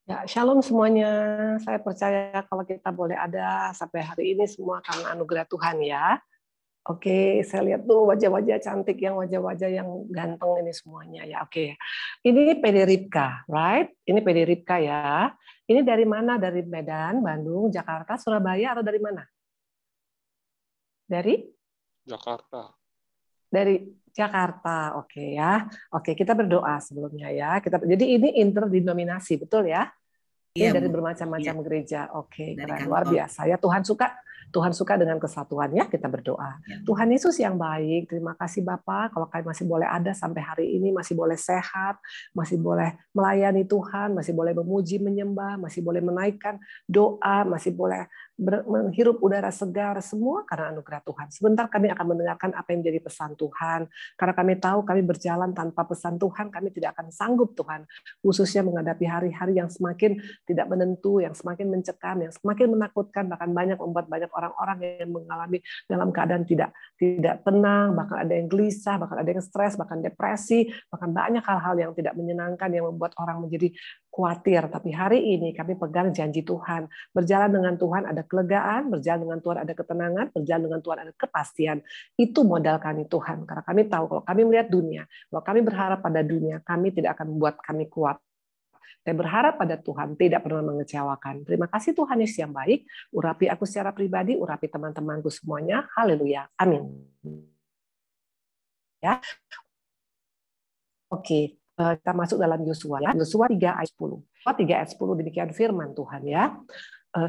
Ya, shalom semuanya. Saya percaya kalau kita boleh ada sampai hari ini semua karena anugerah Tuhan ya. Oke, saya lihat tuh wajah-wajah cantik wajah-wajah yang ganteng ini semuanya ya. Oke. Ini PD Ripka, right? Ini PD Ripka ya. Ini dari mana? Dari Medan, Bandung, Jakarta, Surabaya atau dari mana? Dari Jakarta. Dari Jakarta. Oke ya. Oke, kita berdoa sebelumnya ya. Jadi ini interdenominasi, betul ya? Ini Iya, dari Bu. bermacam-macam Iya, gereja. Oke, dari keren. Luar kantor. biasa. Ya, Tuhan suka dengan kesatuan ya, kita berdoa. Ya. Tuhan Yesus yang baik, terima kasih Bapak kalau kami masih boleh ada sampai hari ini, masih boleh sehat, masih boleh melayani Tuhan, masih boleh memuji, menyembah, masih boleh menaikkan doa, masih boleh menghirup udara segar, semua karena anugerah Tuhan. Sebentar kami akan mendengarkan apa yang menjadi pesan Tuhan, karena kami tahu kami berjalan tanpa pesan Tuhan, kami tidak akan sanggup Tuhan, khususnya menghadapi hari-hari yang semakin tidak menentu, yang semakin mencekam, yang semakin menakutkan, bahkan membuat banyak orang-orang yang mengalami dalam keadaan tidak tenang, bahkan ada yang gelisah, bahkan ada yang stres, bahkan depresi, bahkan banyak hal-hal yang tidak menyenangkan yang membuat orang menjadi khawatir. Tapi hari ini kami pegang janji Tuhan, berjalan dengan Tuhan ada kelegaan, berjalan dengan Tuhan ada ketenangan, berjalan dengan Tuhan ada kepastian. Itu modal kami Tuhan, karena kami tahu kalau kami melihat dunia, kalau kami berharap pada dunia, kami tidak akan membuat kami kuat. Saya berharap pada Tuhan tidak pernah mengecewakan. Terima kasih Tuhan Yesus yang baik. Urapi aku secara pribadi, urapi teman-temanku semuanya. Haleluya. Amin. Ya. Oke, kita masuk dalam Yosua ya. Yosua 3 ayat 10. Yosua 3 ayat 10 demikian firman Tuhan ya.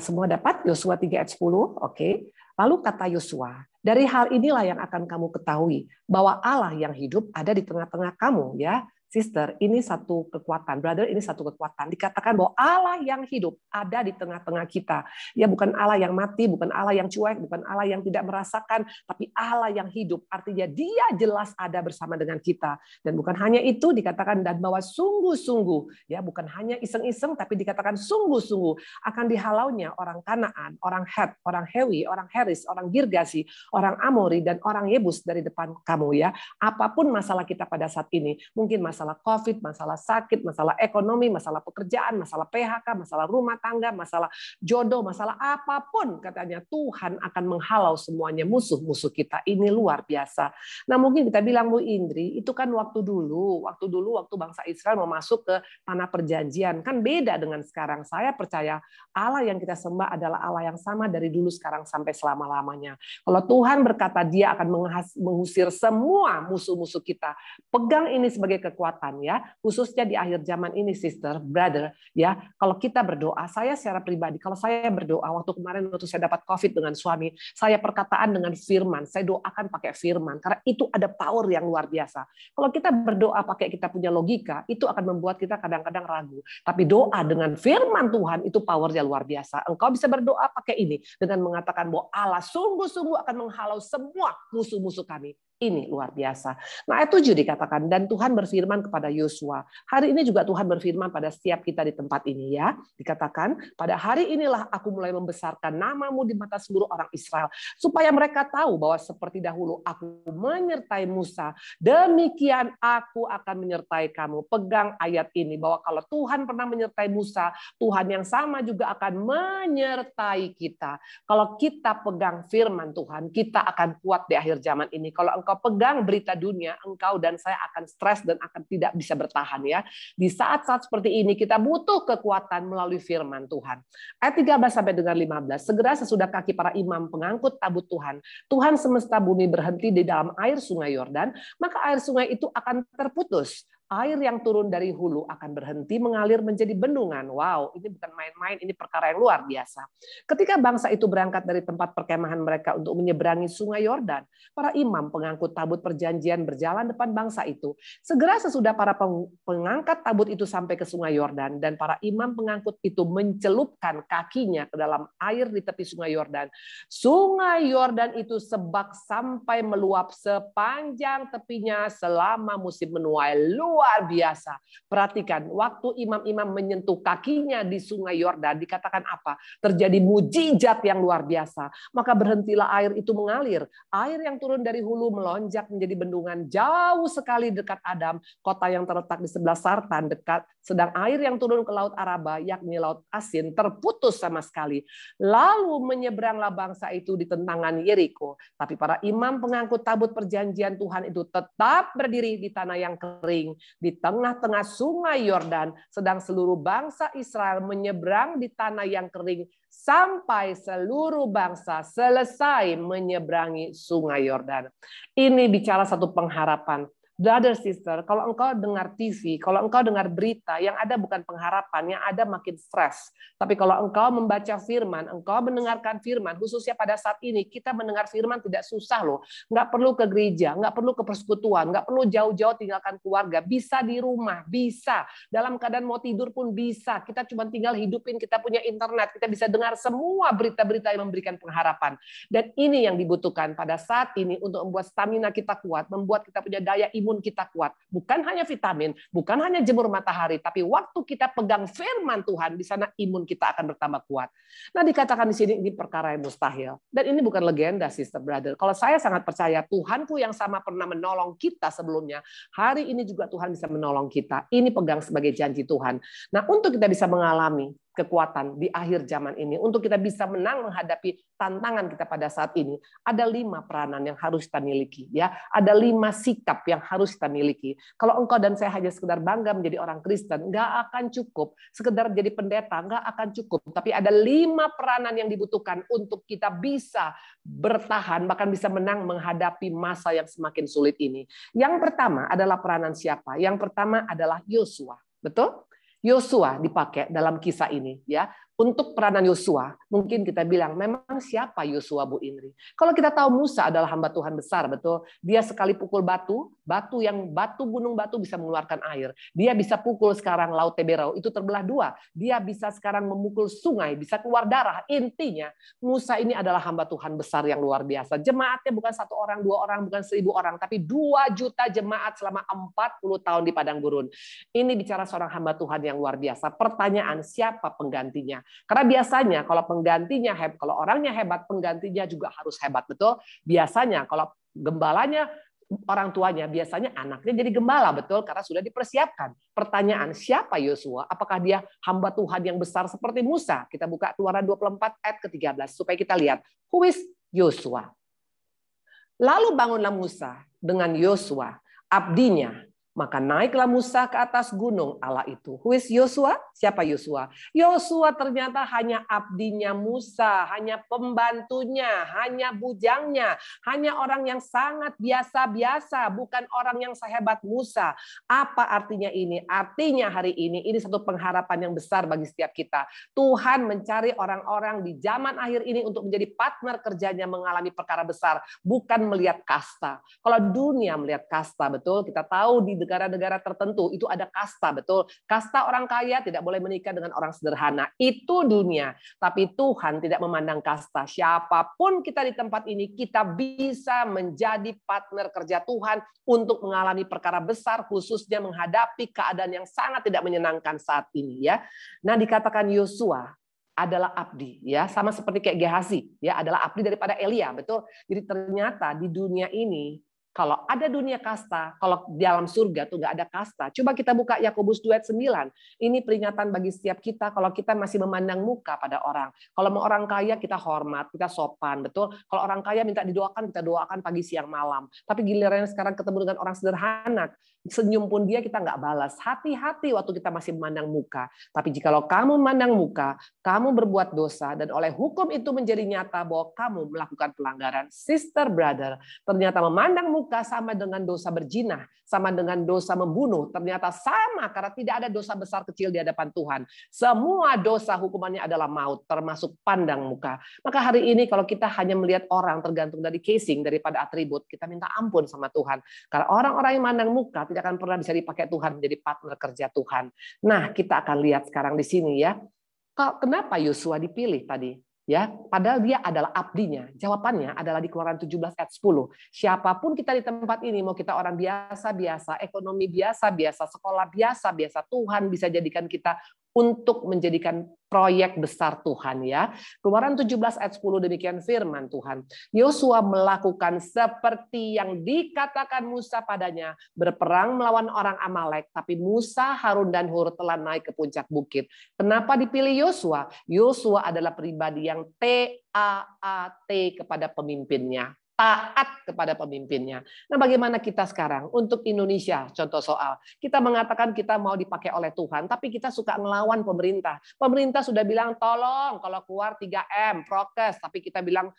Semua dapat Yosua 3 ayat 10. Oke. Lalu kata Yosua, dari hal inilah yang akan kamu ketahui bahwa Allah yang hidup ada di tengah-tengah kamu ya. Sister, ini satu kekuatan. Brother, ini satu kekuatan. Dikatakan bahwa Allah yang hidup ada di tengah-tengah kita. Ya, bukan Allah yang mati, bukan Allah yang cuek, bukan Allah yang tidak merasakan, tapi Allah yang hidup. Artinya dia jelas ada bersama dengan kita. Dan bukan hanya itu, dikatakan dan bahwa sungguh-sungguh, ya bukan hanya iseng-iseng, tapi dikatakan sungguh-sungguh akan dihalaunya orang Kanaan, orang Het, orang Hewi, orang Heris, orang Girgasi, orang Amori, dan orang Yebus dari depan kamu ya. Apapun masalah kita pada saat ini, mungkin masalah COVID, masalah sakit, masalah ekonomi, masalah pekerjaan, masalah PHK, masalah rumah tangga, masalah jodoh, masalah apapun, katanya Tuhan akan menghalau semuanya musuh-musuh kita. Ini luar biasa. Nah mungkin kita bilang Bu Indri, itu kan waktu dulu waktu bangsa Israel mau masuk ke tanah perjanjian, kan beda dengan sekarang. Saya percaya Allah yang kita sembah adalah Allah yang sama dari dulu sekarang sampai selama-lamanya. Kalau Tuhan berkata dia akan mengusir semua musuh-musuh kita, pegang ini sebagai kekuatan ya, khususnya di akhir zaman ini sister, brother ya. Kalau kita berdoa, saya secara pribadi, kalau saya berdoa waktu saya dapat COVID dengan suami, saya perkataan dengan firman, saya doakan pakai firman karena itu ada power yang luar biasa. Kalau kita berdoa pakai kita punya logika, itu akan membuat kita kadang-kadang ragu. Tapi doa dengan firman Tuhan itu powernya luar biasa. Engkau bisa berdoa pakai ini dengan mengatakan bahwa Allah sungguh-sungguh akan menghalau semua musuh-musuh kami. Ini luar biasa. Nah, ayat 7 dikatakan, dan Tuhan berfirman kepada Yosua. Hari ini juga Tuhan berfirman pada setiap kita di tempat ini ya. Dikatakan, pada hari inilah aku mulai membesarkan namamu di mata seluruh orang Israel. Supaya mereka tahu bahwa seperti dahulu aku menyertai Musa, demikian aku akan menyertai kamu. Pegang ayat ini, bahwa kalau Tuhan pernah menyertai Musa, Tuhan yang sama juga akan menyertai kita. Kalau kita pegang firman Tuhan, kita akan kuat di akhir zaman ini. Kalau engkau pegang berita dunia, engkau dan saya akan stres dan akan tidak bisa bertahan ya. Di saat-saat seperti ini kita butuh kekuatan melalui firman Tuhan. Ayat 13 sampai dengan 15. Segera sesudah kaki para imam pengangkut tabut Tuhan, Tuhan semesta bumi berhenti di dalam air sungai Yordan, maka air sungai itu akan terputus. Air yang turun dari hulu akan berhenti mengalir menjadi bendungan. Wow, ini bukan main-main, ini perkara yang luar biasa. Ketika bangsa itu berangkat dari tempat perkemahan mereka untuk menyeberangi sungai Yordan, para imam pengangkut tabut perjanjian berjalan depan bangsa itu. Segera sesudah para pengangkat tabut itu sampai ke sungai Yordan, dan para imam pengangkut itu mencelupkan kakinya ke dalam air di tepi sungai Yordan. Sungai Yordan itu sebak sampai meluap sepanjang tepinya selama musim menuai. luar biasa. Perhatikan, waktu imam-imam menyentuh kakinya di sungai Yordan, dikatakan apa? Terjadi mujizat yang luar biasa. Maka berhentilah air itu mengalir. Air yang turun dari hulu melonjak menjadi bendungan jauh sekali dekat Adam, kota yang terletak di sebelah Sartan dekat. Sedang air yang turun ke Laut Araba, yakni Laut Asin, terputus sama sekali. Lalu menyeberanglah bangsa itu di tentangan Yeriko. Tapi para imam pengangkut tabut perjanjian Tuhan itu tetap berdiri di tanah yang kering, di tengah-tengah sungai Yordan, sedang seluruh bangsa Israel menyeberang di tanah yang kering, sampai seluruh bangsa selesai menyeberangi sungai Yordan. Ini bicara satu pengharapan. Brother, sister, kalau engkau dengar TV, kalau engkau dengar berita, yang ada bukan pengharapan, yang ada makin stres. Tapi kalau engkau membaca firman, engkau mendengarkan firman, khususnya pada saat ini, kita mendengar firman tidak susah loh. Nggak perlu ke gereja, nggak perlu ke persekutuan, nggak perlu jauh-jauh tinggalkan keluarga. Bisa di rumah, bisa. Dalam keadaan mau tidur pun bisa. Kita cuma tinggal hidupin, kita punya internet, kita bisa dengar semua berita-berita yang memberikan pengharapan. Dan ini yang dibutuhkan pada saat ini untuk membuat stamina kita kuat, membuat kita punya daya imun kita kuat. Bukan hanya vitamin, bukan hanya jemur matahari, tapi waktu kita pegang firman Tuhan, di sana imun kita akan bertambah kuat. Nah, dikatakan di sini ini perkara yang mustahil. Dan ini bukan legenda, sister brother. Kalau saya sangat percaya Tuhanku yang sama pernah menolong kita sebelumnya, hari ini juga Tuhan bisa menolong kita. Ini pegang sebagai janji Tuhan. Nah, untuk kita bisa mengalami kekuatan di akhir zaman ini, untuk kita bisa menang menghadapi tantangan kita pada saat ini, ada 5 peranan yang harus kita miliki, ya. Ada 5 sikap yang harus kita miliki. Kalau engkau dan saya hanya sekedar bangga menjadi orang Kristen, nggak akan cukup. Sekedar jadi pendeta, nggak akan cukup. Tapi ada 5 peranan yang dibutuhkan untuk kita bisa bertahan, bahkan bisa menang menghadapi masa yang semakin sulit ini. Yang pertama adalah peranan siapa? Yang pertama adalah Yosua. Betul? Yosua dipakai dalam kisah ini, ya. Untuk peranan Yosua, mungkin kita bilang, memang siapa Yosua, Bu Indri? Kalau kita tahu Musa adalah hamba Tuhan besar, betul? Dia sekali pukul batu gunung batu bisa mengeluarkan air. Dia bisa pukul sekarang Laut Teberau, itu terbelah 2. Dia bisa sekarang memukul sungai, bisa keluar darah. Intinya, Musa ini adalah hamba Tuhan besar yang luar biasa. Jemaatnya bukan 1 orang, 2 orang, bukan 1000 orang, tapi 2 juta jemaat selama 40 tahun di padang gurun. Ini bicara seorang hamba Tuhan yang luar biasa. Pertanyaan, siapa penggantinya? Karena biasanya kalau penggantinya kalau orangnya hebat, penggantinya juga harus hebat, betul? Biasanya kalau gembalanya orang tuanya, biasanya anaknya jadi gembala, betul? Karena sudah dipersiapkan. Pertanyaan, siapa Yosua? Apakah dia hamba Tuhan yang besar seperti Musa? Kita buka Keluaran 24 ayat ke-13 supaya kita lihat who is Yosua. Lalu bangunlah Musa dengan Yosua, abdinya. Maka naiklah Musa ke atas gunung Allah itu. Who is Yosua? Siapa Yosua? Yosua ternyata hanya abdinya Musa, hanya pembantunya, hanya bujangnya, hanya orang yang sangat biasa-biasa, bukan orang yang sehebat Musa. Apa artinya ini? Artinya hari ini satu pengharapan yang besar bagi setiap kita. Tuhan mencari orang-orang di zaman akhir ini untuk menjadi partner kerjanya mengalami perkara besar, bukan melihat kasta. Kalau dunia melihat kasta, betul? Kita tahu di negara-negara tertentu itu ada kasta, betul? Kasta orang kaya tidak boleh menikah dengan orang sederhana. Itu dunia. Tapi Tuhan tidak memandang kasta. Siapapun kita di tempat ini, kita bisa menjadi partner kerja Tuhan untuk mengalami perkara besar, khususnya menghadapi keadaan yang sangat tidak menyenangkan saat ini, ya. Nah, dikatakan Yosua adalah abdi, ya, sama seperti kayak Gehazi, ya, adalah abdi daripada Elia, betul? Jadi ternyata di dunia ini, kalau ada dunia kasta, kalau di dalam surga tuh nggak ada kasta. Coba kita buka Yakobus 2 ayat 9. Ini peringatan bagi setiap kita kalau kita masih memandang muka pada orang. Kalau mau orang kaya kita hormat, kita sopan, betul? Kalau orang kaya minta didoakan, kita doakan pagi, siang, malam. Tapi giliran sekarang ketemu dengan orang sederhana, senyum pun dia kita nggak balas. Hati-hati waktu kita masih memandang muka. Tapi jikalau kamu memandang muka, kamu berbuat dosa, dan oleh hukum itu menjadi nyata bahwa kamu melakukan pelanggaran. Sister, brother, ternyata memandang muka sama dengan dosa berzina, sama dengan dosa membunuh, ternyata sama karena tidak ada dosa besar kecil di hadapan Tuhan. Semua dosa hukumannya adalah maut, termasuk pandang muka. Maka hari ini kalau kita hanya melihat orang tergantung dari casing, daripada atribut, kita minta ampun sama Tuhan. Karena orang-orang yang mandang muka tidak akan pernah bisa dipakai Tuhan menjadi partner kerja Tuhan. Nah, kita akan lihat sekarang di sini, ya. Kenapa Yosua dipilih tadi? Ya, padahal dia adalah abdinya. Jawabannya adalah di Keluaran 17 ayat 10. Siapapun kita di tempat ini, mau kita orang biasa-biasa, ekonomi biasa-biasa, sekolah biasa-biasa, Tuhan bisa jadikan kita untuk menjadikan proyek besar Tuhan ya. Keluaran 17 ayat 10 demikian firman Tuhan. Yosua melakukan seperti yang dikatakan Musa padanya, berperang melawan orang Amalek, tapi Musa, Harun dan Hur telah naik ke puncak bukit. Kenapa dipilih Yosua? Yosua adalah pribadi yang taat kepada pemimpinnya. Taat kepada pemimpinnya. Nah, bagaimana kita sekarang untuk Indonesia? Contoh soal kita mengatakan kita mau dipakai oleh Tuhan, tapi kita suka ngelawan pemerintah. Pemerintah sudah bilang tolong kalau keluar 3M prokes, tapi kita bilang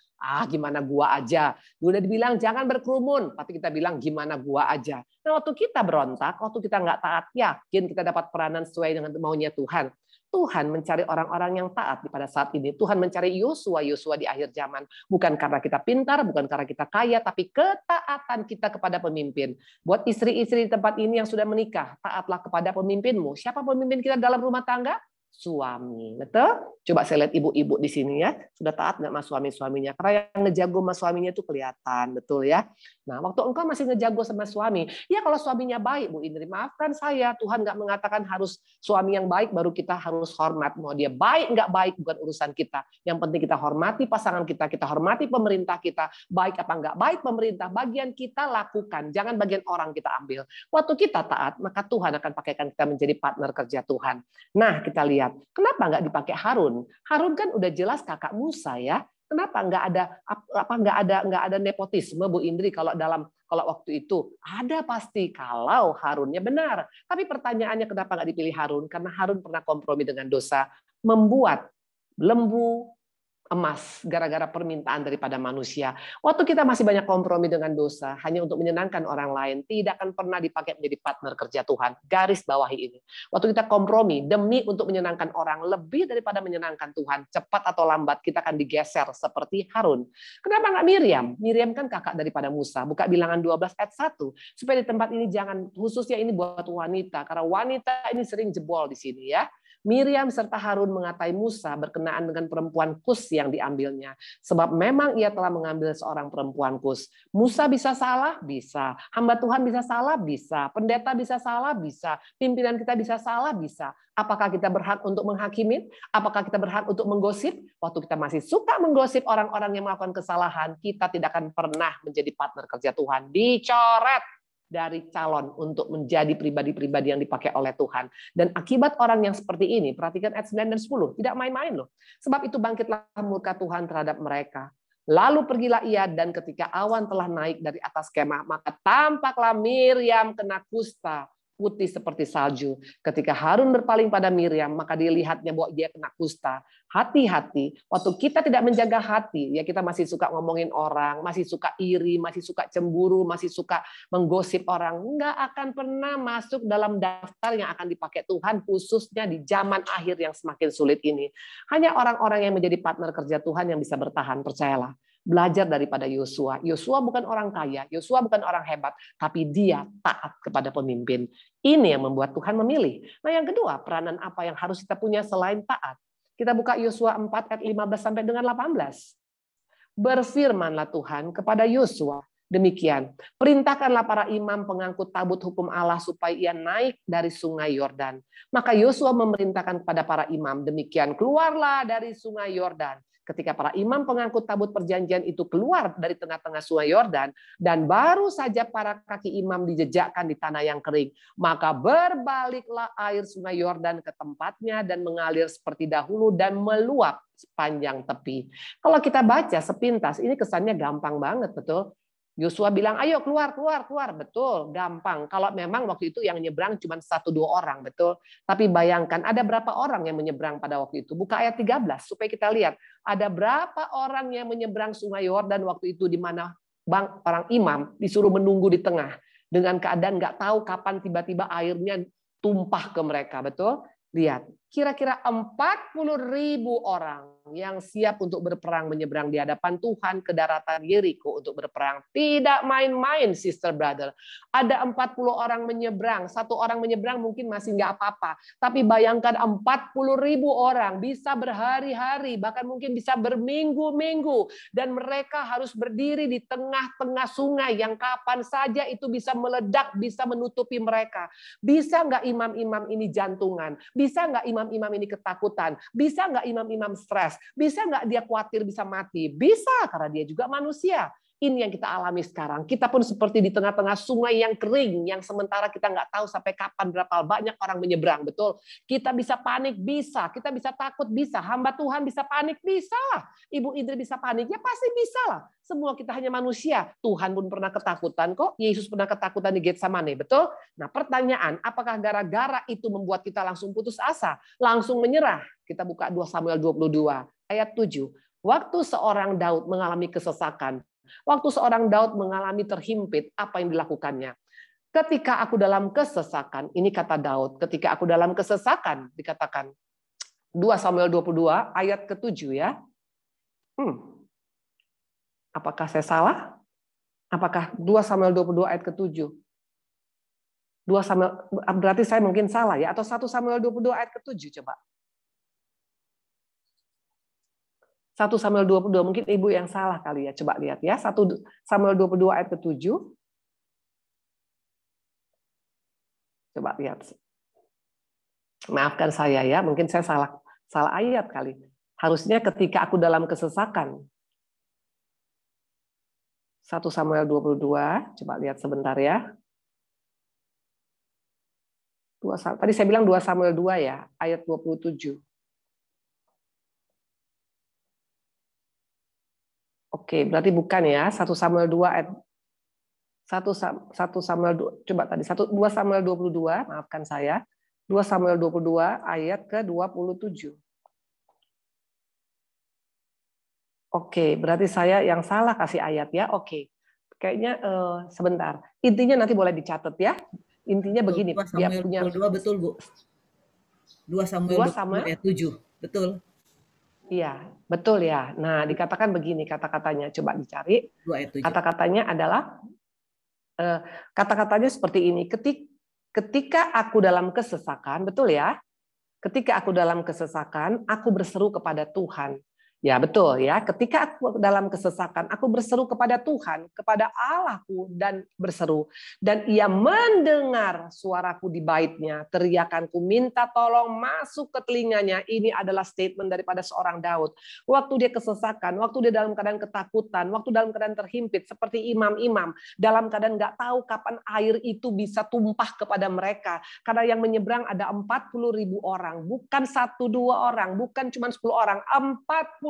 gimana gua aja. Udah dibilang jangan berkerumun, tapi kita bilang gimana gua aja. Nah, waktu kita berontak, waktu kita nggak taat, yakin kita dapat peranan sesuai dengan maunya Tuhan. Tuhan mencari orang-orang yang taat pada saat ini. Tuhan mencari Yosua di akhir zaman. Bukan karena kita pintar, bukan karena kita kaya, tapi ketaatan kita kepada pemimpin. Buat istri-istri di tempat ini yang sudah menikah, taatlah kepada pemimpinmu. Siapa pemimpin kita dalam rumah tangga? Suami, betul? Coba saya lihat ibu-ibu di sini ya, sudah taat nggak sama suami-suaminya? Karena yang ngejago sama suaminya itu kelihatan, betul ya? Nah, waktu engkau masih ngejago sama suami, ya kalau suaminya baik, Bu Indri, maafkan saya, Tuhan nggak mengatakan harus suami yang baik baru kita harus hormat. Mau dia baik nggak baik bukan urusan kita. Yang penting kita hormati pasangan kita hormati pemerintah kita, baik apa nggak baik pemerintah, bagian kita lakukan, jangan bagian orang kita ambil. Waktu kita taat, maka Tuhan akan pakaikan kita menjadi partner kerja Tuhan. Nah, kita lihat. Kenapa nggak dipakai Harun? Harun kan udah jelas kakak Musa ya. Kenapa nggak ada nepotisme Bu Indri kalau waktu itu ada pasti kalau Harunnya benar. Tapi pertanyaannya kenapa nggak dipilih Harun? Karena Harun pernah kompromi dengan dosa, membuat lembu emas gara-gara permintaan daripada manusia. Waktu kita masih banyak kompromi dengan dosa hanya untuk menyenangkan orang lain, tidak akan pernah dipakai menjadi partner kerja Tuhan. Garis bawahi ini. Waktu kita kompromi demi untuk menyenangkan orang lebih daripada menyenangkan Tuhan, cepat atau lambat kita akan digeser seperti Harun. Kenapa nggak Miriam? Miriam kan kakak daripada Musa. Buka Bilangan 12 ayat 1. Supaya di tempat ini jangan, khususnya ini buat wanita, karena wanita ini sering jebol di sini ya. Miriam serta Harun mengatai Musa berkenaan dengan perempuan Kus yang diambilnya. Sebab memang ia telah mengambil seorang perempuan Kus. Musa bisa salah? Bisa. Hamba Tuhan bisa salah? Bisa. Pendeta bisa salah? Bisa. Pimpinan kita bisa salah? Bisa. Apakah kita berhak untuk menghakimi? Apakah kita berhak untuk menggosip? Waktu kita masih suka menggosip orang-orang yang melakukan kesalahan, kita tidak akan pernah menjadi partner kerja Tuhan. Dicoret dari calon untuk menjadi pribadi-pribadi yang dipakai oleh Tuhan. Dan akibat orang yang seperti ini, perhatikan ayat 9 dan 10, tidak main-main loh. Sebab itu bangkitlah murka Tuhan terhadap mereka. Lalu pergilah ia, dan ketika awan telah naik dari atas kemah, maka tampaklah Miriam kena kusta, putih seperti salju. Ketika Harun berpaling pada Miriam, maka dilihatnya bahwa dia kena kusta. Hati-hati, waktu kita tidak menjaga hati, ya kita masih suka ngomongin orang, masih suka iri, masih suka cemburu, masih suka menggosip orang, nggak akan pernah masuk dalam daftar yang akan dipakai Tuhan, khususnya di zaman akhir yang semakin sulit ini. Hanya orang-orang yang menjadi partner kerja Tuhan yang bisa bertahan, percayalah. Belajar daripada Yosua. Yosua bukan orang kaya, Yosua bukan orang hebat, tapi dia taat kepada pemimpin. Ini yang membuat Tuhan memilih. Nah, yang kedua, peranan apa yang harus kita punya selain taat? Kita buka Yosua 4 ayat 15 sampai dengan 18. Berfirmanlah Tuhan kepada Yosua, demikian, perintahkanlah para imam pengangkut tabut hukum Allah supaya ia naik dari sungai Yordan. Maka Yosua memerintahkan kepada para imam, demikian, keluarlah dari sungai Yordan. Ketika para imam pengangkut tabut perjanjian itu keluar dari tengah-tengah sungai Yordan, dan baru saja para kaki imam dijejakkan di tanah yang kering, maka berbaliklah air sungai Yordan ke tempatnya dan mengalir seperti dahulu dan meluap sepanjang tepi. Kalau kita baca sepintas, ini kesannya gampang banget, betul? Yosua bilang, ayo keluar. Betul, gampang. Kalau memang waktu itu yang nyebrang cuma 1-2 orang, betul. Tapi bayangkan, ada berapa orang yang menyeberang pada waktu itu? Buka ayat 13, supaya kita lihat. Ada berapa orang yang menyeberang sungai Yordan waktu itu, di mana orang imam disuruh menunggu di tengah. Dengan keadaan nggak tahu kapan tiba-tiba airnya tumpah ke mereka, betul. Lihat, kira-kira 40.000 orang yang siap untuk berperang menyeberang di hadapan Tuhan ke daratan Yeriko untuk berperang. Tidak main-main, sister brother. Ada 40 orang menyeberang. Satu orang menyeberang mungkin masih nggak apa-apa. Tapi bayangkan 40.000 orang bisa berhari-hari, bahkan mungkin bisa berminggu-minggu. Dan mereka harus berdiri di tengah-tengah sungai yang kapan saja itu bisa meledak, bisa menutupi mereka. Bisa nggak imam-imam ini jantungan? Bisa nggak imam-imam ini ketakutan? Bisa nggak imam-imam stres? Bisa nggak dia khawatir bisa mati? Bisa, karena dia juga manusia. Ini yang kita alami sekarang. Kita pun seperti di tengah-tengah sungai yang kering, yang sementara kita nggak tahu sampai kapan berapa banyak orang menyeberang. Betul. Kita bisa panik, bisa. Kita bisa takut, bisa. Hamba Tuhan bisa panik, bisa. Ibu Indri bisa panik, ya pasti bisa lah. Semua kita hanya manusia. Tuhan pun pernah ketakutan kok. Yesus pernah ketakutan di Getsemane, betul? Nah, pertanyaan, apakah gara-gara itu membuat kita langsung putus asa, langsung menyerah? Kita buka 2 Samuel 22 ayat 7. Waktu seorang Daud mengalami kesesakan, waktu seorang Daud mengalami terhimpit, apa yang dilakukannya? Ketika aku dalam kesesakan, ini kata Daud, ketika aku dalam kesesakan, dikatakan 2 Samuel 22 ayat ke-7 ya. Apakah saya salah? Apakah 2 Samuel 22 ayat ke-7? 2 Samuel, berarti saya mungkin salah ya, atau 1 Samuel 22 ayat ke-7 coba. 1 Samuel 22, mungkin ibu yang salah kali ya. Coba lihat ya. 1 Samuel 22 ayat ke-7. Coba lihat. Maafkan saya ya, mungkin saya salah ayat kali. Harusnya ketika aku dalam kesesakan. 1 Samuel 22, coba lihat sebentar ya. Tadi saya bilang 2 Samuel 2 ya, ayat 27. Oke, berarti bukan ya, 1 Samuel 2 ayat 1 Samuel 2, coba tadi 2 Samuel 22, maafkan saya. 2 Samuel 22 ayat ke-27. Oke, berarti saya yang salah kasih ayat ya. Oke. Kayaknya sebentar. Intinya nanti boleh dicatat ya. Intinya begini, 2 Samuel 22 betul, Bu. 2 Samuel 22 ayat 7. Betul. Iya, betul ya. Nah, dikatakan begini kata-katanya. Coba dicari. Kata-katanya adalah kata-katanya seperti ini. Ketika aku dalam kesesakan, betul ya? Ketika aku dalam kesesakan, aku berseru kepada Tuhan. Ya betul ya, ketika aku dalam kesesakan, aku berseru kepada Tuhan, kepada Allahku dan berseru. Dan ia mendengar suaraku di baitnya, teriakanku minta tolong masuk ke telinganya. Ini adalah statement daripada seorang Daud. Waktu dia kesesakan, waktu dia dalam keadaan ketakutan, waktu dalam keadaan terhimpit, seperti imam-imam, dalam keadaan nggak tahu kapan air itu bisa tumpah kepada mereka. Karena yang menyeberang ada 40.000 orang, bukan 1-2 orang, bukan cuma 10 orang, 40.000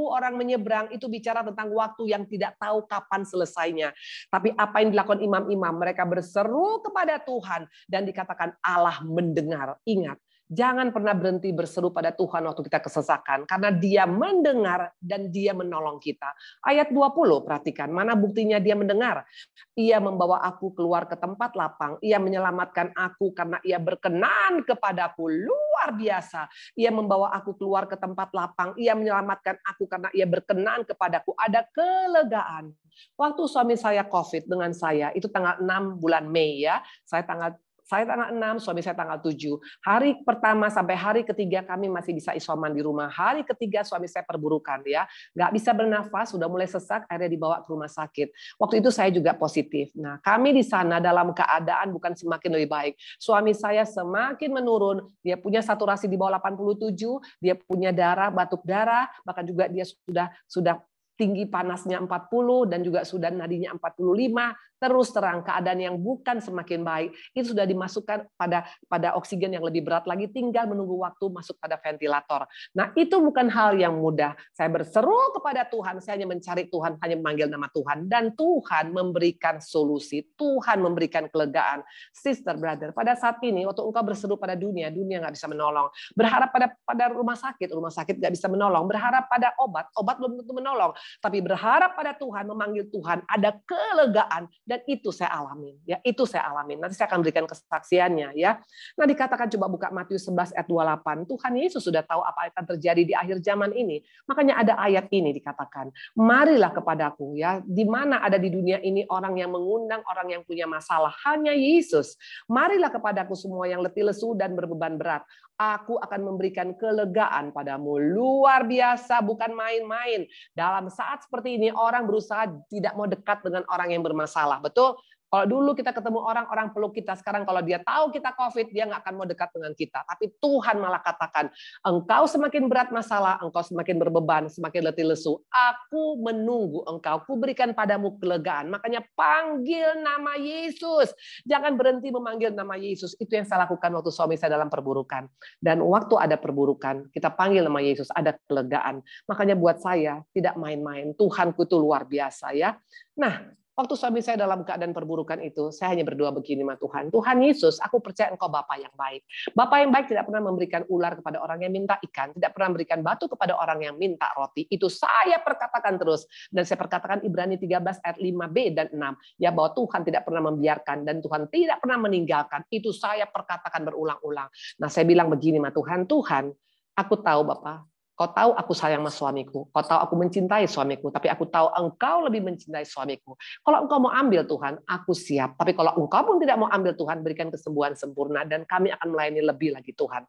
orang menyeberang. Itu bicara tentang waktu yang tidak tahu kapan selesainya. Tapi apa yang dilakukan imam-imam? Mereka berseru kepada Tuhan dan dikatakan Allah mendengar. Ingat, jangan pernah berhenti berseru pada Tuhan waktu kita kesesakan. Karena dia mendengar dan dia menolong kita. Ayat 20, perhatikan. Mana buktinya dia mendengar? Ia membawa aku keluar ke tempat lapang. Ia menyelamatkan aku karena ia berkenan kepadaku. Luar biasa. Ia membawa aku keluar ke tempat lapang. Ia menyelamatkan aku karena ia berkenan kepadaku. Ada kelegaan. Waktu suami saya COVID dengan saya, itu tanggal 6 bulan Mei ya. Saya tanggal 6, suami saya tanggal 7. Hari pertama sampai hari ketiga kami masih bisa isoman di rumah. Hari ketiga suami saya perburukan ya. Nggak bisa bernafas, sudah mulai sesak, akhirnya dibawa ke rumah sakit. Waktu itu saya juga positif. Nah, kami di sana dalam keadaan bukan semakin lebih baik. Suami saya semakin menurun, dia punya saturasi di bawah 87, dia punya darah, batuk darah, bahkan juga dia sudah tinggi panasnya 40 dan juga sudah nadinya 45. Terus terang keadaan yang bukan semakin baik itu sudah dimasukkan pada oksigen yang lebih berat lagi, tinggal menunggu waktu masuk pada ventilator. Nah, itu bukan hal yang mudah. Saya berseru kepada Tuhan, saya hanya mencari Tuhan, hanya memanggil nama Tuhan, dan Tuhan memberikan solusi, Tuhan memberikan kelegaan. Sister, brother, pada saat ini waktu engkau berseru pada dunia nggak bisa menolong. Berharap pada rumah sakit nggak bisa menolong. Berharap pada obat belum tentu menolong. Tapi berharap pada Tuhan, memanggil Tuhan, ada kelegaan. Dan itu saya alamin, ya, itu saya alamin. Nanti saya akan berikan kesaksiannya, ya. Nah, dikatakan coba buka Matius 11 ayat 28. Tuhan Yesus sudah tahu apa akan terjadi di akhir zaman ini. Makanya ada ayat ini dikatakan, marilah kepadaku, ya. Di mana ada di dunia ini orang yang mengundang orang yang punya masalah? Hanya Yesus. Marilah kepadaku semua yang letih lesu dan berbeban berat. Aku akan memberikan kelegaan padamu. Luar biasa, bukan main-main. Dalam saat seperti ini orang berusaha tidak mau dekat dengan orang yang bermasalah. Betul? Kalau dulu kita ketemu orang peluk kita, sekarang kalau dia tahu kita COVID, dia nggak akan mau dekat dengan kita. Tapi Tuhan malah katakan, engkau semakin berat masalah, engkau semakin berbeban, semakin letih lesu. Aku menunggu engkau, ku berikan padamu kelegaan. Makanya panggil nama Yesus. Jangan berhenti memanggil nama Yesus. Itu yang saya lakukan waktu suami saya dalam perburukan. Dan waktu ada perburukan, kita panggil nama Yesus, ada kelegaan. Makanya buat saya, tidak main-main. Tuhanku itu luar biasa, ya. Nah, waktu suami saya dalam keadaan perburukan itu, saya hanya berdoa begini sama Tuhan. Tuhan Yesus, aku percaya Engkau Bapa yang baik. Bapa yang baik tidak pernah memberikan ular kepada orang yang minta ikan, tidak pernah memberikan batu kepada orang yang minta roti. Itu saya perkatakan terus. Dan saya perkatakan Ibrani 13 ayat 5b dan 6. Ya, bahwa Tuhan tidak pernah membiarkan dan Tuhan tidak pernah meninggalkan. Itu saya perkatakan berulang-ulang. Nah, saya bilang begini sama Tuhan, Tuhan, aku tahu Bapa, Kau tahu aku sayang sama suamiku. Kau tahu aku mencintai suamiku. Tapi aku tahu engkau lebih mencintai suamiku. Kalau engkau mau ambil Tuhan, aku siap. Tapi kalau engkau pun tidak mau ambil Tuhan, berikan kesembuhan sempurna. Dan kami akan melayani lebih lagi Tuhan.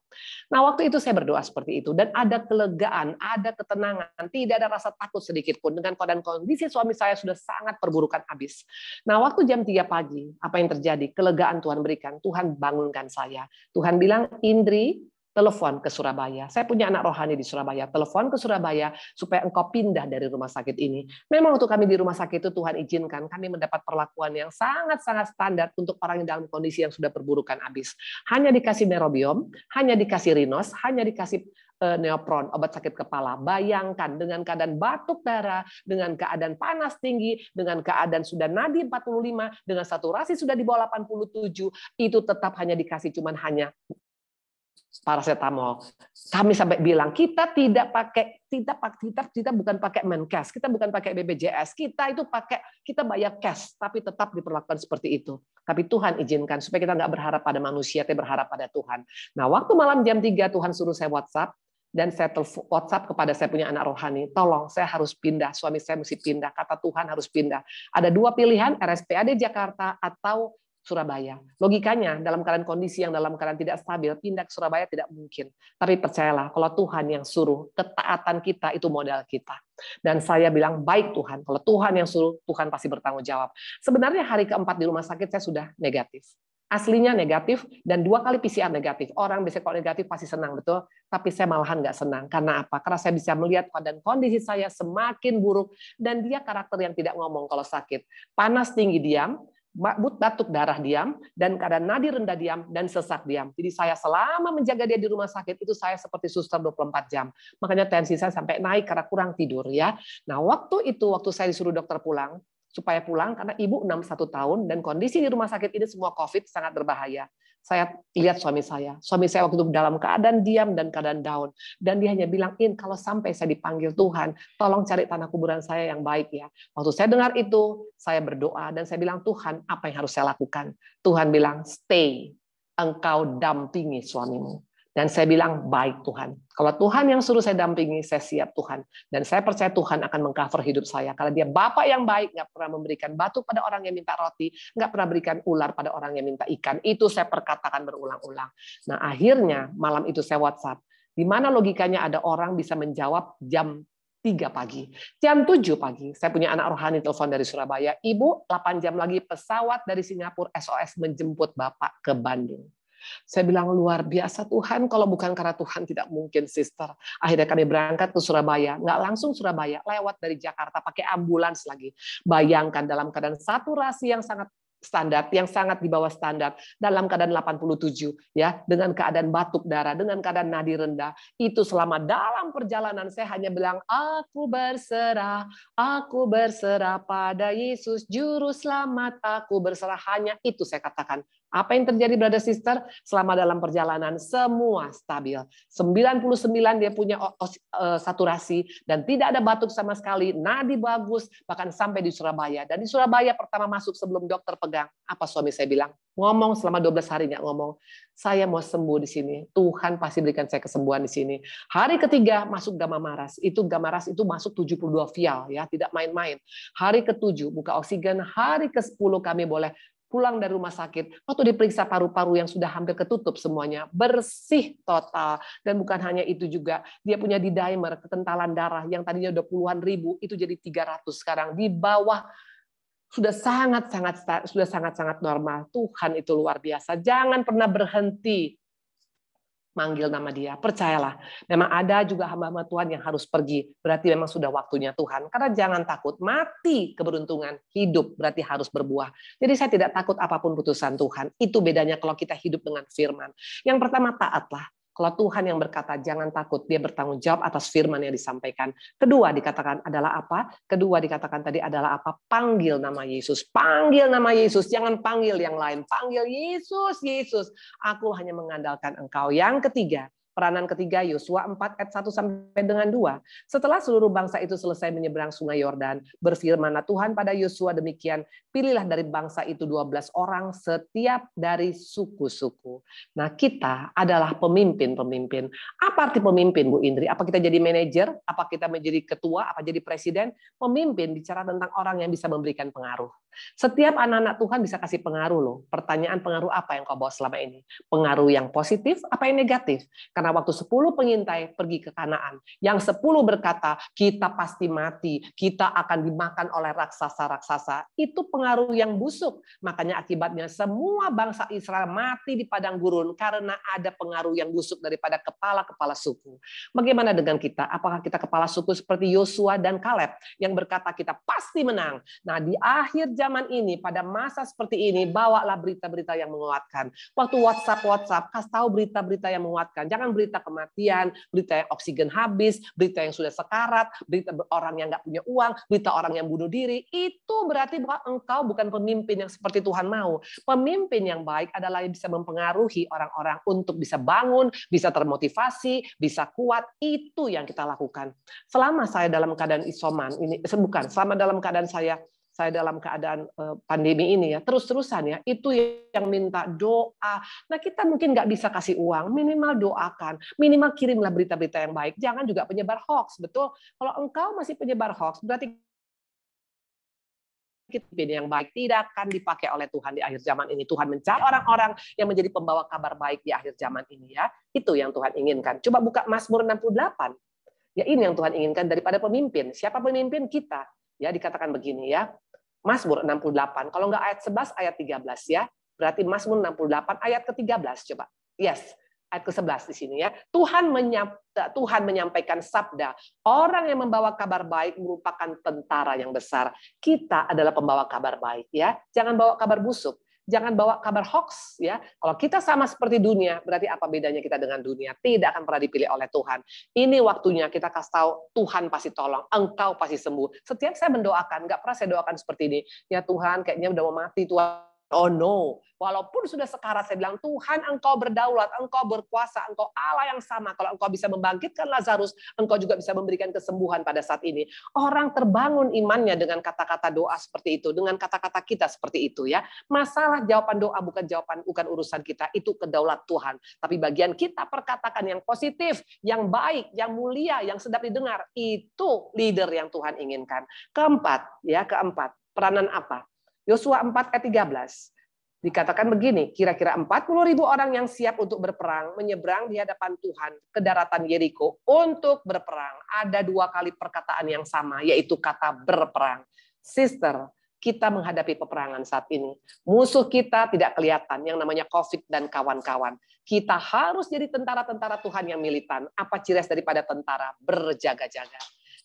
Nah, waktu itu saya berdoa seperti itu. Dan ada kelegaan, ada ketenangan. Tidak ada rasa takut sedikit pun. Dengan keadaan kondisi suami saya sudah sangat perburukan habis. Nah, waktu jam 3 pagi, apa yang terjadi? Kelegaan Tuhan berikan. Tuhan bangunkan saya. Tuhan bilang, Indri, telepon ke Surabaya. Saya punya anak rohani di Surabaya. Telepon ke Surabaya supaya engkau pindah dari rumah sakit ini. Memang waktu kami di rumah sakit itu Tuhan izinkan kami mendapat perlakuan yang sangat-sangat standar untuk orang yang dalam kondisi yang sudah perburukan habis. Hanya dikasih Nerobiom, hanya dikasih Rinos, hanya dikasih neopron, obat sakit kepala. Bayangkan dengan keadaan batuk darah, dengan keadaan panas tinggi, dengan keadaan sudah nadi 45, dengan saturasi sudah di bawah 87, itu tetap hanya dikasih hanya paracetamol. Kami sampai bilang kita tidak pakai kita bukan pakai Menkes, kita bukan pakai BPJS, kita bayar cash, tapi tetap diperlakukan seperti itu. Tapi Tuhan izinkan supaya kita nggak berharap pada manusia, tapi berharap pada Tuhan. Nah, waktu malam jam 3 Tuhan suruh saya WhatsApp dan saya telepon WhatsApp kepada saya punya anak rohani, tolong saya harus pindah, suami saya mesti pindah, kata Tuhan harus pindah. Ada 2 pilihan, RSPAD Jakarta atau Surabaya. Logikanya dalam keadaan kondisi yang dalam keadaan tidak stabil, pindah ke Surabaya tidak mungkin. Tapi percayalah, kalau Tuhan yang suruh, ketaatan kita itu modal kita. Dan saya bilang, baik Tuhan, kalau Tuhan yang suruh, Tuhan pasti bertanggung jawab. Sebenarnya hari keempat di rumah sakit saya sudah negatif. Aslinya negatif dan 2 kali PCR negatif. Orang biasanya kalau negatif pasti senang, betul? Tapi saya malahan nggak senang. Karena apa? Karena saya bisa melihat keadaan kondisi saya semakin buruk dan dia karakter yang tidak ngomong kalau sakit. Panas tinggi diam, batuk darah diam, dan keadaan nadi rendah diam, dan sesak diam. Jadi saya selama menjaga dia di rumah sakit, itu saya seperti suster 24 jam. Makanya tensi saya sampai naik karena kurang tidur, ya. Nah, waktu saya disuruh dokter pulang, supaya pulang, karena ibu 61 tahun, dan kondisi di rumah sakit ini semua COVID sangat berbahaya. Saya lihat suami saya waktu itu dalam keadaan diam dan keadaan down. Dan dia hanya bilang, kalau sampai saya dipanggil Tuhan, tolong cari tanah kuburan saya yang baik ya. Waktu saya dengar itu, saya berdoa dan saya bilang, Tuhan, apa yang harus saya lakukan? Tuhan bilang, stay, engkau dampingi suamimu. Dan saya bilang, baik Tuhan. Kalau Tuhan yang suruh saya dampingi, saya siap Tuhan. Dan saya percaya Tuhan akan mengcover hidup saya. Karena dia Bapa yang baik, nggak pernah memberikan batu pada orang yang minta roti, nggak pernah berikan ular pada orang yang minta ikan. Itu saya perkatakan berulang-ulang. Nah, akhirnya malam itu saya WhatsApp. Di mana logikanya ada orang bisa menjawab jam 3 pagi. Jam 7 pagi, saya punya anak rohani telepon dari Surabaya. Ibu, 8 jam lagi pesawat dari Singapura SOS menjemput Bapak ke Bandung. Saya bilang, luar biasa Tuhan, kalau bukan karena Tuhan tidak mungkin, sister. Akhirnya kami berangkat ke Surabaya, nggak langsung Surabaya, lewat dari Jakarta, pakai ambulans lagi. Bayangkan dalam keadaan saturasi yang sangat standar, yang sangat di bawah standar, dalam keadaan 87, ya, dengan keadaan batuk darah, dengan keadaan nadi rendah, itu selama dalam perjalanan saya hanya bilang, aku berserah pada Yesus, Juru Selamat, aku berserah, hanya itu saya katakan. Apa yang terjadi, brother sister? Selama dalam perjalanan semua stabil. 99 dia punya saturasi dan tidak ada batuk sama sekali, nadi bagus, bahkan sampai di Surabaya. Dan di Surabaya pertama masuk sebelum dokter pegang, apa suami saya bilang? Ngomong selama 12 hari nggak ngomong. Saya mau sembuh di sini. Tuhan pasti berikan saya kesembuhan di sini. Hari ketiga masuk gamma maras. Itu gamma maras itu masuk 72 vial, ya, tidak main-main. Hari ke-7 buka oksigen, hari ke-10 kami boleh pulang dari rumah sakit, waktu diperiksa paru-paru yang sudah hampir ketutup semuanya, bersih total. Dan bukan hanya itu juga, dia punya D-dimer, ketentalan darah yang tadinya udah puluhan ribu, itu jadi 300 sekarang, di bawah, sudah sangat-sangat normal. Tuhan itu luar biasa. Jangan pernah berhenti manggil nama dia. Percayalah, memang ada juga hamba-hamba Tuhan yang harus pergi. Berarti memang sudah waktunya Tuhan. Karena jangan takut, mati keberuntungan, hidup berarti harus berbuah. Jadi saya tidak takut apapun putusan Tuhan. Itu bedanya kalau kita hidup dengan firman. Yang pertama, taatlah. Kalau Tuhan yang berkata, jangan takut, dia bertanggung jawab atas firman yang disampaikan. Kedua dikatakan adalah apa? Kedua dikatakan tadi adalah apa? Panggil nama Yesus. Panggil nama Yesus, jangan panggil yang lain. Panggil Yesus, Yesus. Aku hanya mengandalkan Engkau. Yang ketiga, peranan ketiga, Yosua 4 ayat 1 sampai dengan 2. Setelah seluruh bangsa itu selesai menyeberang sungai Yordan, berfirmanlah Tuhan pada Yosua demikian, pilihlah dari bangsa itu 12 orang setiap dari suku-suku. Nah, kita adalah pemimpin-pemimpin. Apa arti pemimpin, Bu Indri? Apa kita jadi manajer? Apa kita menjadi ketua? Apa jadi presiden? Pemimpin bicara tentang orang yang bisa memberikan pengaruh. Setiap anak-anak Tuhan bisa kasih pengaruh loh. Pertanyaan, pengaruh apa yang kau bawa selama ini? Pengaruh yang positif apa yang negatif? Karena waktu 10 pengintai pergi ke Kanaan, yang 10 berkata, kita pasti mati, kita akan dimakan oleh raksasa-raksasa. Itu pengaruh yang busuk. Makanya akibatnya semua bangsa Israel mati di padang gurun karena ada pengaruh yang busuk daripada kepala-kepala suku. Bagaimana dengan kita? Apakah kita kepala suku seperti Yosua dan Kaleb yang berkata kita pasti menang? Nah, di akhir zaman ini, pada masa seperti ini, bawalah berita-berita yang menguatkan. Waktu WhatsApp, kasih tahu berita-berita yang menguatkan. Jangan berita kematian, berita yang oksigen habis, berita yang sudah sekarat, berita orang yang nggak punya uang, berita orang yang bunuh diri. Itu berarti bahwa engkau bukan pemimpin yang seperti Tuhan mau. Pemimpin yang baik adalah yang bisa mempengaruhi orang-orang untuk bisa bangun, bisa termotivasi, bisa kuat. Itu yang kita lakukan. Selama saya dalam keadaan isoman, selama dalam keadaan saya dalam keadaan pandemi ini ya, terus-terusan ya, itu yang minta doa. Nah, kita mungkin nggak bisa kasih uang, minimal doakan, minimal kirimlah berita-berita yang baik. Jangan juga penyebar hoax, betul? Kalau engkau masih penyebar hoax, berarti yang baik tidak akan dipakai oleh Tuhan di akhir zaman ini. Tuhan mencari orang-orang yang menjadi pembawa kabar baik di akhir zaman ini ya. Itu yang Tuhan inginkan. Coba buka Mazmur 68. Ya, ini yang Tuhan inginkan daripada pemimpin. Siapa pemimpin? Kita. Ya, dikatakan begini ya. Mazmur 68. Kalau enggak ayat 11, ayat 13 ya. Berarti Mazmur 68 ayat ke-13 coba. Yes, ayat ke-11 di sini ya. Tuhan menyampaikan sabda, orang yang membawa kabar baik merupakan tentara yang besar. Kita adalah pembawa kabar baik ya. Jangan bawa kabar busuk. Jangan bawa kabar hoax ya. Kalau kita sama seperti dunia, berarti apa bedanya kita dengan dunia? Tidak akan pernah dipilih oleh Tuhan. Ini waktunya kita kasih tahu Tuhan pasti tolong, engkau pasti sembuh. Setiap saya mendoakan, nggak pernah saya doakan seperti ini. Ya Tuhan, kayaknya udah mau mati Tuhan. Oh no, walaupun sudah sekarat saya bilang Tuhan engkau berdaulat, engkau berkuasa, engkau Allah yang sama. Kalau engkau bisa membangkitkan Lazarus, engkau juga bisa memberikan kesembuhan pada saat ini. Orang terbangun imannya dengan kata-kata doa seperti itu, dengan kata-kata kita seperti itu ya. Masalah jawaban doa bukan urusan kita, itu kedaulat Tuhan. Tapi bagian kita perkatakan yang positif, yang baik, yang mulia, yang sedap didengar, itu leader yang Tuhan inginkan. Keempat, peranan apa? Yosua 4 ayat 13. Dikatakan begini, kira-kira 40.000 orang yang siap untuk berperang menyeberang di hadapan Tuhan ke daratan Yeriko untuk berperang. Ada 2 kali perkataan yang sama, yaitu kata berperang. Sister, kita menghadapi peperangan saat ini. Musuh kita tidak kelihatan, yang namanya COVID dan kawan-kawan. Kita harus jadi tentara-tentara Tuhan yang militan. Apa ciri daripada tentara? Berjaga-jaga.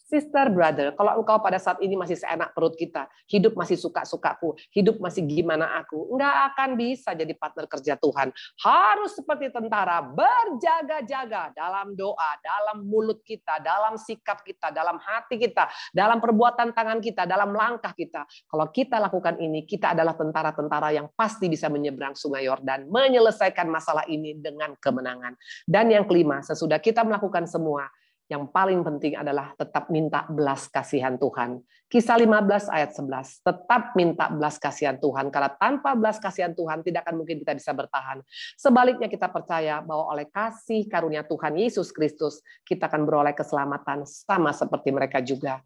Sister, brother, kalau engkau pada saat ini masih seenak perut kita, hidup masih suka-sukaku, hidup masih gimana aku, nggak akan bisa jadi partner kerja Tuhan. Harus seperti tentara, berjaga-jaga dalam doa, dalam mulut kita, dalam sikap kita, dalam hati kita, dalam perbuatan tangan kita, dalam langkah kita. Kalau kita lakukan ini, kita adalah tentara-tentara yang pasti bisa menyeberang Sungai Yordan, menyelesaikan masalah ini dengan kemenangan. Dan yang kelima, sesudah kita melakukan semua, yang paling penting adalah tetap minta belas kasihan Tuhan. Kisah 15 ayat 11. Tetap minta belas kasihan Tuhan. Karena tanpa belas kasihan Tuhan tidak akan mungkin kita bisa bertahan. Sebaliknya kita percaya bahwa oleh kasih karunia Tuhan Yesus Kristus, kita akan beroleh keselamatan sama seperti mereka juga.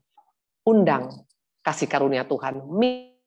Undang kasih karunia Tuhan.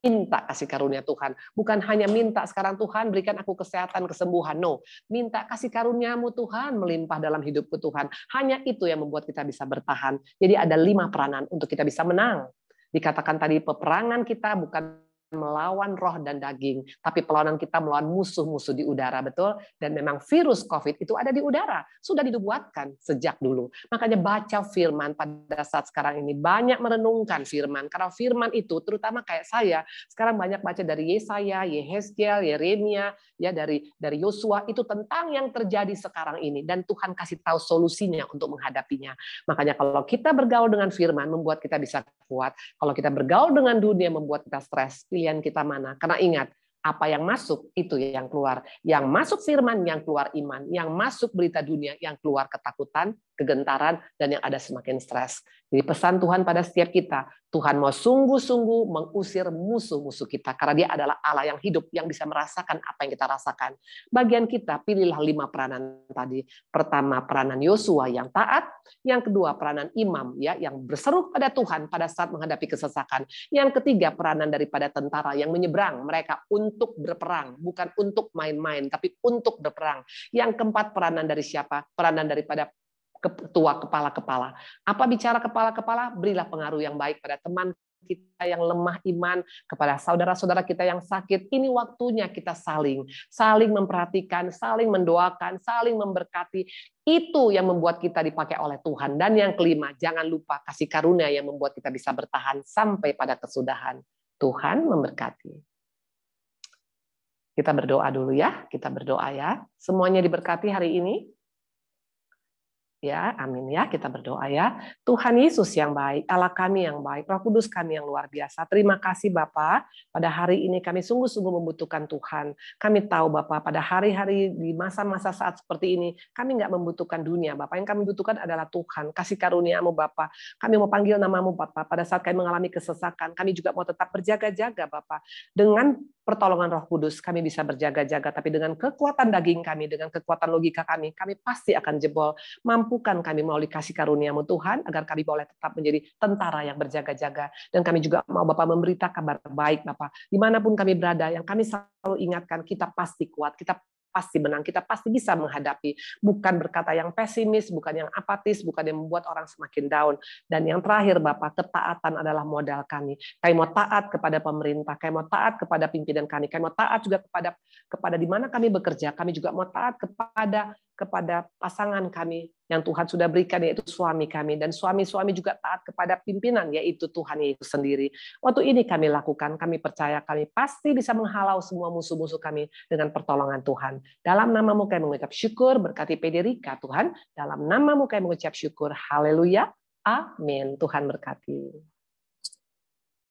Minta kasih karunia Tuhan. Bukan hanya minta sekarang Tuhan berikan aku kesehatan, kesembuhan. No. Minta kasih karuniamu Tuhan melimpah dalam hidupku Tuhan. Hanya itu yang membuat kita bisa bertahan. Jadi ada 5 peranan untuk kita bisa menang. Dikatakan tadi peperangan kita bukan melawan roh dan daging, tapi perlawanan kita melawan musuh-musuh di udara, betul? Dan memang virus COVID itu ada di udara, sudah dibuatkan sejak dulu. Makanya baca firman pada saat sekarang ini, banyak merenungkan firman, karena firman itu terutama kayak saya, sekarang banyak baca dari Yesaya, Yehezkiel, Yeremia, ya dari Yosua, itu tentang yang terjadi sekarang ini, dan Tuhan kasih tahu solusinya untuk menghadapinya. Makanya kalau kita bergaul dengan firman, membuat kita bisa kuat. Kalau kita bergaul dengan dunia, membuat kita stres. Pilihan kita mana? Karena ingat, apa yang masuk itu yang keluar. Yang masuk firman, yang keluar iman. Yang masuk berita dunia, yang keluar ketakutan, kegentaran, dan yang ada semakin stres. Jadi pesan Tuhan pada setiap kita, Tuhan mau sungguh-sungguh mengusir musuh-musuh kita. Karena dia adalah Allah yang hidup, yang bisa merasakan apa yang kita rasakan. Bagian kita, pilihlah 5 peranan tadi. Pertama, peranan Yosua yang taat. Yang kedua, peranan imam ya yang berseru pada Tuhan pada saat menghadapi kesesakan. Yang ketiga, peranan daripada tentara yang menyeberang. Mereka untuk berperang, bukan untuk main-main, tapi untuk berperang. Yang keempat, peranan dari siapa? Peranan daripada ketua kepala-kepala. Apa bicara kepala-kepala? Berilah pengaruh yang baik pada teman kita yang lemah iman, kepada saudara-saudara kita yang sakit. Ini waktunya kita saling memperhatikan, saling mendoakan, saling memberkati. Itu yang membuat kita dipakai oleh Tuhan. Dan yang kelima, jangan lupa kasih karunia yang membuat kita bisa bertahan sampai pada kesudahan. Tuhan memberkati. Kita berdoa dulu ya, kita berdoa ya. Semuanya diberkati hari ini. Ya, amin ya, kita berdoa ya. Tuhan Yesus yang baik, Allah kami yang baik, Roh Kudus kami yang luar biasa. Terima kasih Bapa, pada hari ini kami sungguh-sungguh membutuhkan Tuhan. Kami tahu Bapa, pada hari-hari di masa-masa saat seperti ini, kami nggak membutuhkan dunia Bapa. Yang kami butuhkan adalah Tuhan. Kasih karunia-Mu Bapa. Kami mau panggil nama-Mu Bapa. Pada saat kami mengalami kesesakan, kami juga mau tetap berjaga-jaga Bapa. Dengan pertolongan Roh Kudus, kami bisa berjaga-jaga. Tapi dengan kekuatan daging kami, dengan kekuatan logika kami pasti akan jebol. Mampukan kami melalui kasih karunia-Mu Tuhan, agar kami boleh tetap menjadi tentara yang berjaga-jaga. Dan kami juga mau Bapak memberita kabar baik Bapak. Dimanapun kami berada, yang kami selalu ingatkan, kita pasti kuat, kita pasti menang, kita pasti bisa menghadapi. Bukan berkata yang pesimis, bukan yang apatis, bukan yang membuat orang semakin down. Dan yang terakhir Bapak, ketaatan adalah modal kami. Kami mau taat kepada pemerintah, kami mau taat kepada pimpinan kami mau taat juga kepada di mana kami bekerja, kami juga mau taat kepada pasangan kami yang Tuhan sudah berikan, yaitu suami kami. Dan suami-suami juga taat kepada pimpinan, yaitu Tuhan Yesus sendiri. Waktu ini kami lakukan, kami percaya kami pasti bisa menghalau semua musuh-musuh kami dengan pertolongan Tuhan. Dalam nama-Mu kami mengucap syukur, berkati Pederika Tuhan. Dalam nama-Mu kami mengucap syukur. Haleluya. Amin. Tuhan berkati.